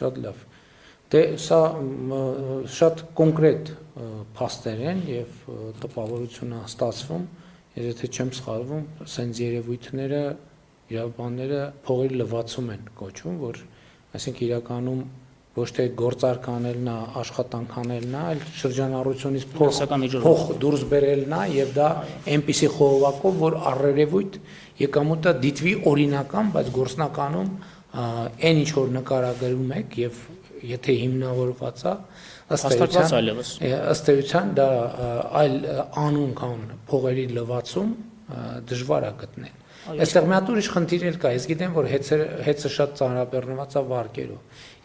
Շատ լավ։ Դե սա շատ կոնկրետ փաստեր են եւ տպավորությունը ստացվում, եթե չեմ սխալվում, սենց երևույթները իրավաբանները փողերի լվացում են կոչվում, որ այսինքն իրականում ոչ թե գործարք անելն է, աշխատանք անելն է, այլ շրջանառությունից փող դուրս բերելն է եւ դա այնպիսի խողովակով, որ առերևույթ եկամուտը դիտվի օրինական, բայց գործնականում այն ինչ որ նկարագրում եք եւ եթե հիմնավորված է ըստ էության դա այլ անուն կան փողերի լվացում դժվար է գտնել։ Այստեղ մի հատ ուրիշ խնդիր էլ կա, ես գիտեմ, որ հեծը շատ ծանրաբեռնված է վարկերով։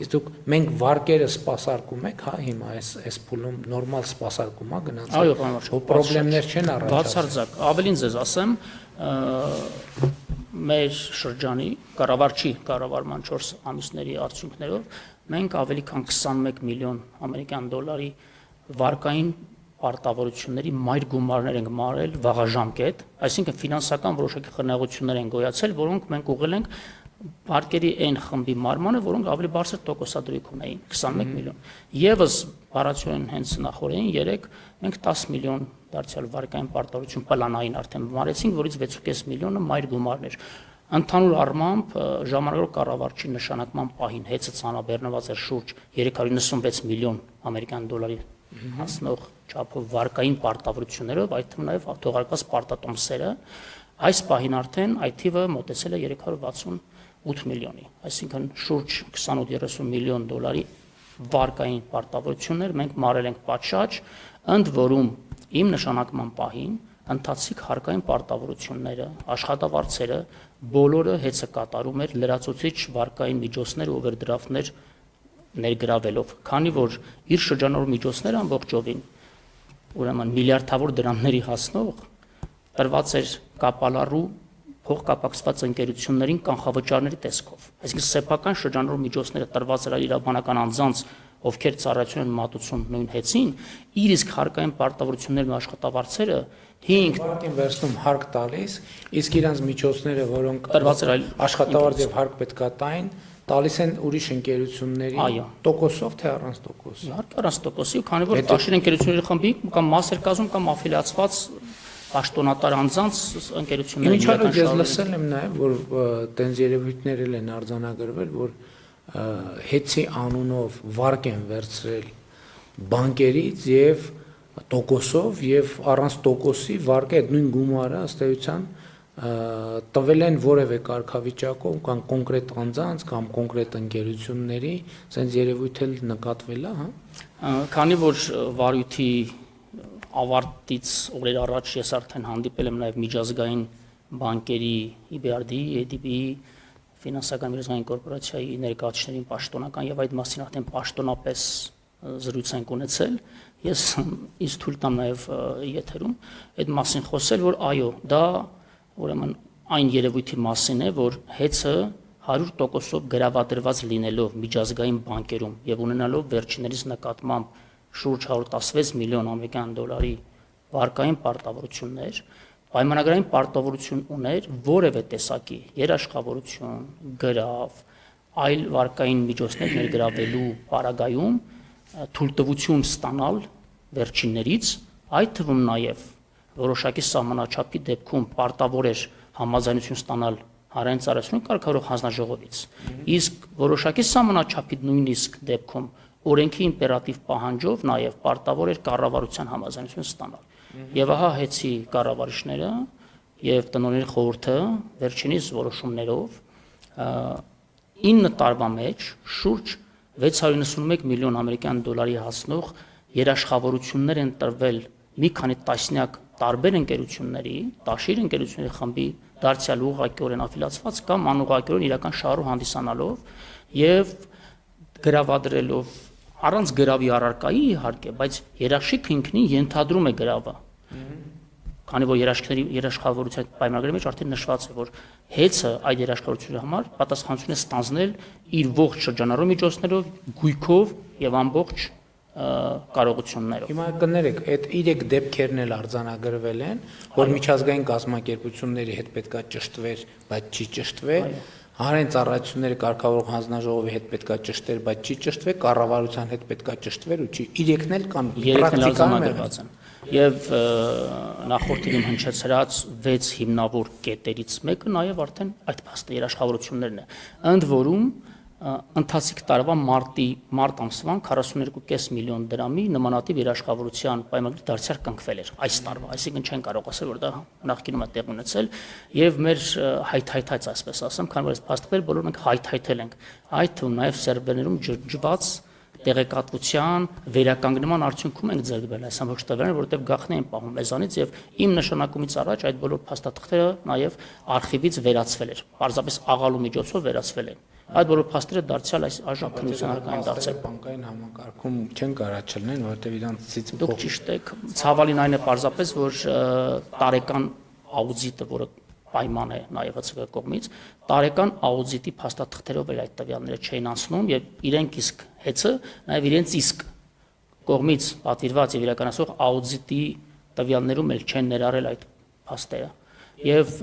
Իսկ դուք մենք վարկերը սպասարկում եք, հա, հիմա այս փուլում նորմալ սպասարկում է գնացել։ Այո, պարոն, պրոբլեմներ չեն առաջացել։ Բացարձակ, ավելին ձեզ ասեմ, մեր շրջանի կառավարման 4 ամիսների արդյունքներով մենք ավելի քան 21 միլիոն ամերիկյան դոլարի վարկային պարտավորությունների մայր գումարներ ենք մարել վաղաժամկետ, այսինքն ֆինանսական որոշակի խնայողություններ են գոյացել, որոնք մենք ուղղել ենք վարկերի այն խմբի մարմանը, որոնք ավելի բարձր տոկոսադրույք ունեին, 21 միլիոն։ Եվս բառացիորեն հենց նախորդին 3 մենք 10 միլիոն դարձյալ վարկային պարտավորություն պլանային արդեն մարեցինք, որից 6.5 միլիոնը մայր գումարներ։ Ընդհանուր առմամբ ժամանակավոր կառավարչի նշանակման պահին հեծը ցանաբեռնված էր շուրջ 396 միլիոն ամերիկյան դոլարի հասնող չափով վարկային պարտավորություններով, այդ թվում նաև թողարկված պարտատոմսերը, այս պահին արդեն այդ թիվը մոտեցել է 368 միլիոնի, այսինքն շուրջ 28-30 միլիոն դոլարի վարկային պարտավորություններ մենք մարել ենք պատշաճ, ընդ որում իմ նշանակման պահին ընթացիկ հարկային պարտավորությունները, աշխատավարձերը բոլորը հեծը կատարում էր լրացուցիչ վարկային միջոցներ ու օվերդրաֆտներ ներգրավելով, քանի որ իր շրջանառու միջոցները ամբողջովին ուրեմն միլիարդավոր դրամների հասնող տրված էր կապալառու փոխկապակցված ընկերություններին կանխավճարների տեսքով։ Այսինքն սեփական շրջանառու միջոցները տրված էր իրավաբանական անձանց, ովքեր ծառայություն են մատուցում նույն հեծին, իր իսկ հարկային պարտավորություններն ու աշխատավարձերը 5 վարկին վերցնում հարկ տալիս, իսկ իրանց միջոցները, որոնք տրված էր աշխատավարձ եւ հարկ պետքա տային, տալիս են ուրիշ ընկերությունների տոկոսով թե առանց տոկոսի։ Իհարկե առանց տոկոսի, քանի որ տաշիր ընկերությունների խմբի կամ մասեր կազմում կամ աֆիլիացված պաշտոնատար անձանց ընկերությունների իրական ես լսել եմ նաև, որ տենց երևույթներ են արձանագրվել, որ հեծի անունով վարկ են վերցրել բանկերից եւ տոկոսով եւ առանց տոկոսի վարկը այդ նույն գումարը ըստ էության տվել են որևէ կարգավիճակով կամ կոնկրետ անձանց կամ կոնկրետ ընկերությունների, sense երևույթ էլ նկատվել է, հա։ Քանի որ վարույթի ավարտից օրեր առաջ ես արդեն հանդիպել եմ նաև միջազգային բանկերի EBRD, ADB, ֆինանսական միջազգային կորպորացիայի ներկայացուցիչներին պաշտոնական եւ այդ մասին արդեն պաշտոնապես զրույց ենք ունեցել, ես ինձ թույլ տամ նաև եթերում այդ մասին խոսել, որ այո, դա ուրեմն այն երևույթի մասին է, որ հեծը 100%-ով գրավադրված լինելով միջազգային բանկերում եւ ունենալով վերջիններիս նկատմամբ շուրջ 116 միլիոն ամերիկյան դոլարի վարկային պարտավորություններ, պայմանագրային պարտավորություն ուներ որևէ տեսակի երաշխավորություն, գրավ, այլ վարկային միջոցներ ներգրավելու պարագայում թույլտվություն ստանալ վերջիններից, այդ թվում նաև որոշակի սահմանաչափի դեպքում պարտավոր էր համաձայնություն ստանալ հանրային ծառայությունների կարգավորող հանձնաժողովից, իսկ որոշակի սահմանաչափի նույնիսկ դեպքում օրենքի իմպերատիվ պահանջով նաև պարտավոր էր կառավարության համաձայնություն ստանալ։ Եվ ահա հեծի կառավարիչները եւ տնօրենների խորհուրդը վերջինիս որոշումներով 9 տարվա մեջ շուրջ 691 միլիոն ամերիկյան դոլարի հասնող երաշխավորություններ են տրվել մի քանի տասնյակ տարբեր ընկերությունների, տաշիր ընկերությունների խմբի դարձյալ ուղղակիորեն աֆիլիացված կամ անուղղակիորեն իրական շահառու հանդիսանալով եւ գրավադրելով առանց գրավի առարկայի իհարկե, բայց երաշխիքը ինքնին ենթադրում է գրավը։ Քանի որ երաշխավորության պայմանագրի մեջ արդեն նշված է, որ հեծը այդ երաշխավորությունների համար պատասխանատվություն է ստանձնել իր ողջ շրջանառու միջոցներով, գույքով եւ ամբողջ կարողություններով։ Հիմա կներեք, այդ 3 դեպքերն էլ արձանագրվել են, որ միջազգային կազմակերպությունների հետ պետքա ճշտվեր, բայց չի ճշտվել, Հանրային ծառայությունների կարգավորող հանձնաժողովի հետ պետքա ճշտեր, բայց չի ճշտվել, կառավարության հետ պետքա ճշտվել ու չի։ Իրեքն էլ կան պրակտիկայում են։ Եվ նախորդին հնչեցրած 6 հիմնավոր կետերից մեկը նաև արդեն այդ փաստը երաշխավորություններն է։ Ընդ որում ընթացիկ տարվա մարտ ամսվան 42.5 միլիոն դրամի նմանատիպ երաշխավորության պայմանագրի դարձյալ կնքվել էր այս տարվա, այսինքն չեն կարող ասել, որ դա նախկինում է տեղ ունեցել, եւ մեր հայթայթած, այսպես ասեմ, քանի որ այս փաստեր բոլորը մենք հայթայթել ենք, այդ թվում նաեւ սերվերներում ջրջված տեղեկատվության վերականգնման արդյունքում ենք ձեռք բերել այս ամբողջ տվյալները, որովհետև գաղտնի են պահում մեզանից եւ իմ նշանակումից առաջ այդ բոլոր փաստաթղթերը նաեւ արխիվից վերացվել էր, պարզապես աղալու միջոցով վերացվել են։ Այդ բոլոր փաստերը դարձյալ այս այժմ քննության դարձել բանկային համակարգում չեն կարող չլինեն, որովհետև իրանցից դուք ճիշտ եք, ցավալին այն է պարզապես, որ տարեկան աուդիտը, որը պայման է նաև ՀՑԿ կողմից, տարեկան աուդիտի փաստաթղթերով էլ այդ տվյալները չէին անցնում եւ իրենք իսկ հեծը նաև իրենց իսկ կողմից պատվիրված եւ իրականացող աուդիտի տվյալներում էլ չեն ներառել այդ փաստերը եւ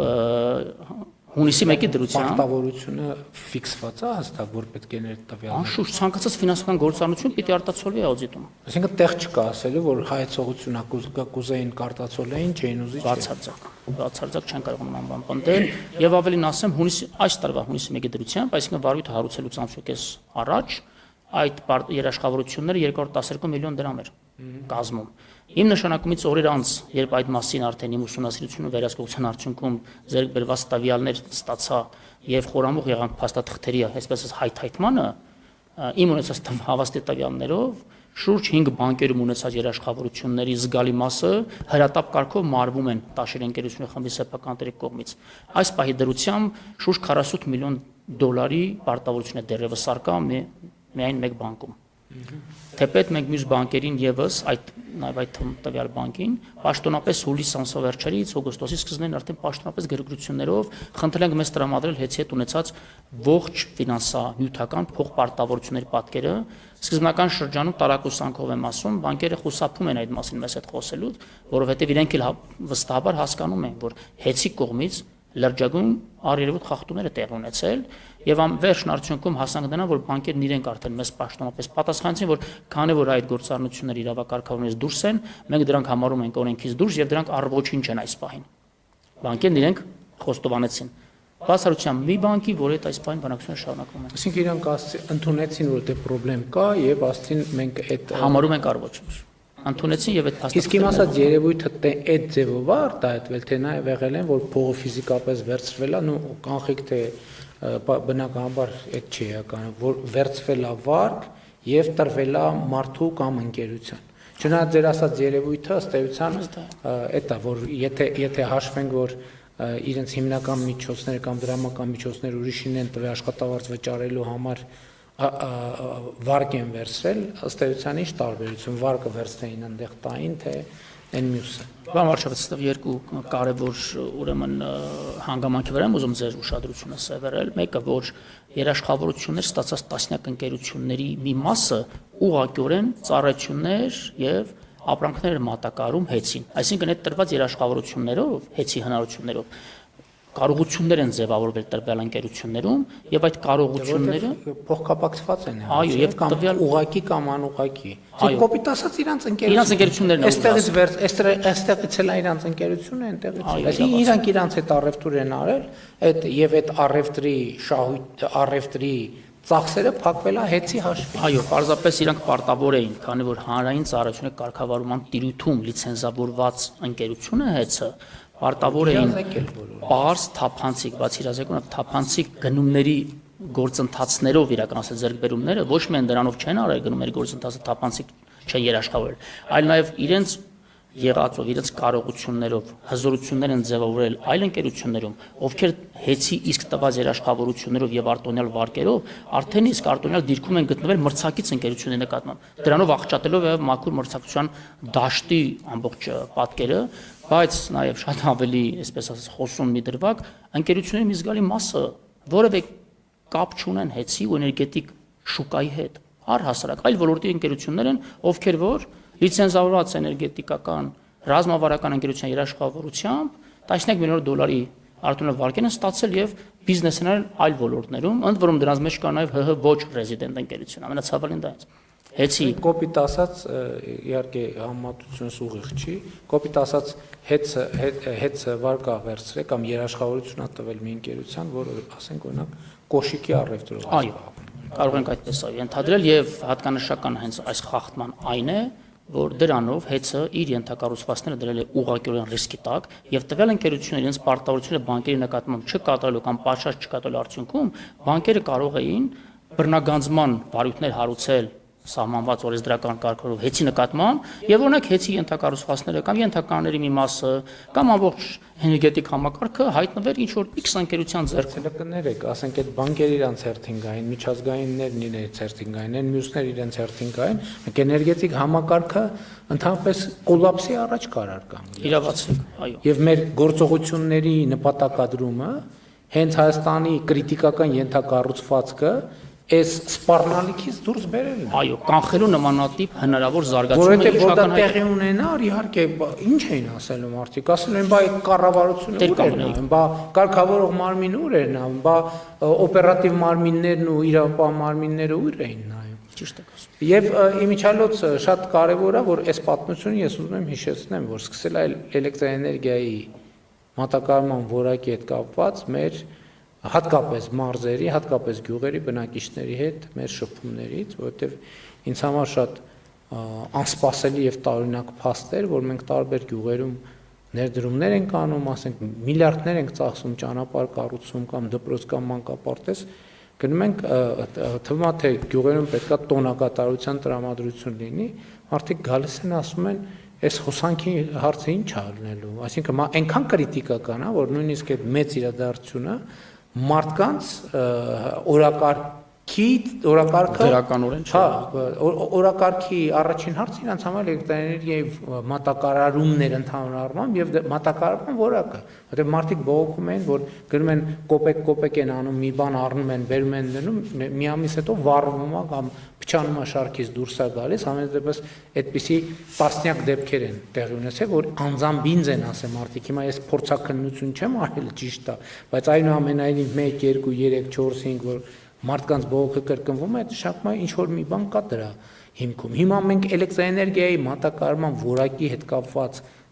հունիսի 1-ի դրությամբ պարտավորությունը ֆիքսված է հստակ, որ պետք է ներ տվյալներ։ Անշուշտ ցանկացած ֆինանսական գործառնություն պիտի արտացոլվի աուդիտում։ Այսինքն տեղ չկա ասելու, որ հայեցողությունը կուզեին կարտացոլեին, չէին ուզի։ Բացարձակ չեն կարող նման բան պնդել եւ ավելին ասեմ այս տարվա հունիսի 1-ի դրությամբ, այսինքն վարույթը հարուցելուց ամսուկես առաջ այդ երաշխավորությունները 212 միլիոն դրամ էր կազմում։ Իմ նշանակումից օրեր անց, երբ այդ մասին արդեն իմ ուսումնասիրությունը վերահսկողության արդյունքում ձեռք բերված տվյալներ ստացա եւ խորամուխ եղանք փաստաթղթերի, այսպես ասած հայթայթմանը, իմ ունեցած հավաստի տվյալներով շուրջ 5 բանկերում ունեցած երաշխավորությունների զգալի մասը հրատապ կարգով մարվում են Տաշիր ընկերությունը խմբի սեփական տերի կողմից։ Այս պահի դրությամբ շուրջ 48 միլիոն դոլարի պարտավորություն է դեռևս արկա միայն մեկ բանկում։ Թեպետ մենք մյուս բանկերին եւս նաեւ այդ տվյալ բանկին պաշտոնապես հուլիս ամսվա վերջերից օգոստոսի սկզբին արդեն պաշտոնապես գրագրություններով խնդրել ենք մեզ տրամադրել հետի հետ ունեցած ողջ ֆինանսանյութական փոխպարտավորությունների պատկերը սկզբնական շրջանում տարակուսանքով եմ ասում բանկերը խուսափում են այդ մասին մեզ հետ խոսելուց որովհետեւ իրենք էլ վստահաբար հասկանում են որ հետի կողմից լրջագույն առերևույթ խախտումներ է տեղ ունեցել եւ վերջն արդյունքում հասանք դրան որ բանկերն իրենք արդեն մեզ պաշտոնապես պատասխանեցին որ քանի որ այդ գործառնությունները իրավակարգավորումից դուրս են մենք դրանք համարում ենք օրենքից դուրս եւ դրանք առողջին չեն այս պահին բանկերն իրենք խոստովանեցին բացառությամբ մի բանկի որ այդ այս պահին բանակցությունը շարունակվում է այսինքն իրանք ընդունեցին որ դե խնդրեմ կա եւ ասցին մենք այդ համարում ենք առողջ ընդունեցին եւ այդ փաստաթղթերը իսկ իմ ասած երևույթը այդ ձևով է արտահայտվել թե նաեւ եղել են որ փողը ֆիզիկապես վերցվել է ու կանխիկ թե բնականաբար այդ չի եկանը որ վերցվել է վարկ եւ տրվել է մարդու կամ ընկերության չնայած ձեր ասած երևույթը ըստ էության այդ է որ եթե հաշվենք որ իրենց հիմնական միջոցները կամ դրամական միջոցները ուրիշին են տվել աշխատավարձ վճարելու համար վարկ են վերցրել ըստ էության ինչ տարբերություն վարկը վերցնեին այնտեղ տային թե այն մյուսը Բան վարչապետստով երկու կարևոր ուրեմն հանգամանքի վրա եմ ուզում ձեր ուշադրությունը սևեռել մեկը որ երաշխավորություններ ստացած տասնյակ ընկերությունների մի մասը ուղղակիորեն ծառայություններ եւ ապրանքներ մատակարարում հեծին այսինքն այդ տրված երաշխավորություններով հեծի հնարություններով կարողություններ են ձևավորվել տրվել ընկերություններում եւ այդ կարողությունները փոխկապակցված են այո եւ կամ ուղակի կամ անուղակի այո կոպիտ ասած իրանց ընկերություններն այստեղից էլ իրանց ընկերությունը այնտեղից այսինքն իրանք իրանց այդ առևտուր են արել այդ եւ այդ առևտրի ծախսերը փակվել է հեծի հաշվին այո պարզապես իրանք պարտավոր էին քանի որ հանրային ծառայությունների կարգավարման տիրույթում լիցենզավորված ընկերությունը հեծը պարտավոր էին պարզ թափանցիկ, բացի իրազեկումը թափանցիկ գնումների գործընթացներով իրականացնել ձեռքբերումները, ոչ միայն դրանով չեն արել գնումների գործընթացը թափանցիկ չեն երաշխավորել, այլ նաև իրենց եղածով, իրենց կարողություններով հզորություններ են ձևավորել այլ ընկերություններում, ովքեր հեծի իսկ տված երաշխավորություններով եւ արտոնյալ վարկերով արդեն իսկ արտոնյալ դիրքում են գտնվել մրցակից ընկերությունների նկատմամբ։ Դրանով աղճատելով եւ մաքուր մրցակցության դաշտի ամբողջ պատկերը բայց նաև շատ ավելի, այսպես ասած, խոսուն մի դրվագ, ընկերությունների մի զգալի մասը որևէ կապ չունեն հեծի ու էներգետիկ շուկայի հետ, առհասարակ այլ ոլորտի ընկերություններ են, ովքեր որ լիցենզավորված էներգետիկական ռազմավարական ընկերության երաշխավորությամբ տասնյակ միլիոն դոլարի Արտոնը վարկեր են ստացել եւ բիզնեսներ այլ ոլորտներում, ընդ որում դրանց մեջ կա նաեւ ՀՀ ոչ ռեզիդենտ ընկերություն, ամենացավալին դա է։ Հեցի կոպիտ ասած իհարկե համատությունս ուղիղ չի, կոպիտ ասած հետ վարկա վերցրել կամ երաշխավորություն տվել մի ընկերության, որը ասենք օրինակ կոշիկի առևտրով։ այո, կարող ենք այդպես ենթադրել եւ հատկանշական հենց այս խախտման այն է, որ դրանով հեծը իր ենթակառուցվածքները դրել է ուղղակիորեն ռիսկի տակ եւ տվյալ ընկերությունները իրենց պարտավորությունը բանկերի նկատմամբ չկատարելու կամ պատշաճ չկատարելու արդյունքում բանկերը կարող էին բռնագանձման վարույթներ հարուցել սահմանված օրենսդրական կարգերով հեծի նկատմամբ եւ օրինակ հեծի ենթակառուցվածքները կամ ենթականների մի մասը կամ ամբողջ էներգետիկ համակարգը հայտնվեր ինչ որ X ընկերության ձեռքում։ Կներեք, ասենք այդ բանկերը իրանց հերթին գային, միջազգայիններն իրենց հերթին գային, այն մյուսները իրենց հերթին գային, մեկ էներգետիկ համակարգը ընդհանրապես կոլապսի առաջ կարար կանգնել։ Իրավացիք, այո։ Եվ մեր գործողությունների նպատակադրումը հենց Հայաստանի քրիտիկական ենթակառուցվածքը այս սպառնալիքից դուրս բերելն է։ Այո, կանխելու նմանատիպ հնարավոր զարգացումը Որովհետև որ դա տեղի ունենար, իհարկե, ինչ էին ասելու մարդիկ, ասել են, բա այդ կառավարությունը ուր էր նայում, բա կարգավորող մարմինը ուր էր նայում, բա օպերատիվ մարմիններն ու իրավապահ մարմինները ուր էին նայում։ ճիշտ եք ասում։ Եվ իմիջիալոց շատ կարևոր է, որ այս պատմությունը ես ուզում եմ հիշեցնեմ, որ սկսել է էլեկտրաէներգիայի մատակարարման որակի հետ կապված մեր հատկապես մարզերի, հատկապես գյուղերի բնակիչների հետ մեր շփումներից, որովհետև ինձ համար շատ անսպասելի եւ տարօրինակ փաստ էր, որ մենք տարբեր գյուղերում ներդրումներ ենք անում, ասենք միլիարդներ ենք ծախսում ճանապարհ կառուցում կամ դպրոց կամ մանկապարտեզ, գնում ենք թվում է թե գյուղերում պետքա տոնակատարության տրամադրություն լինի, մարդիկ գալիս են ասում են այս հոսանքի հարցը ինչ է լինելու, այսինքն այնքան քրիտիկական է, որ նույնիսկ այդ մեծ իրադարձությունը մարդկանց օրակարգը դրականորեն չէ։ Օրակարգի առաջին հարցը իրանց համար էլեկտրաէներգիայի մատակարարումներ ընդհանուր առմամբ եւ մատակարարման որակը, որտեղ մարդիկ բողոքում են, որ գրում են կոպեկ են անում, մի բան առնում են, բերում են դնում, մի ամիս հետո վառվում է կամ փչանում է շարքից դուրս է գալիս, ամենից դեպս այդպիսի տասնյակ դեպքեր են տեղի ունեցել, որ անձամբ են ասել մարդիկ, հիմա ես փորձաքննություն չեմ արել, ճիշտ է, բայց այնուամենայնիվ 1, 2, 3, 4, 5 որ մարդկանց բողոքը կրկնվում է, շակմա ինչ որ մի բան կա դրա հիմքում։ Հիմա մենք էլեկտրաէներգիայի մատակարարման որակի հետ կապված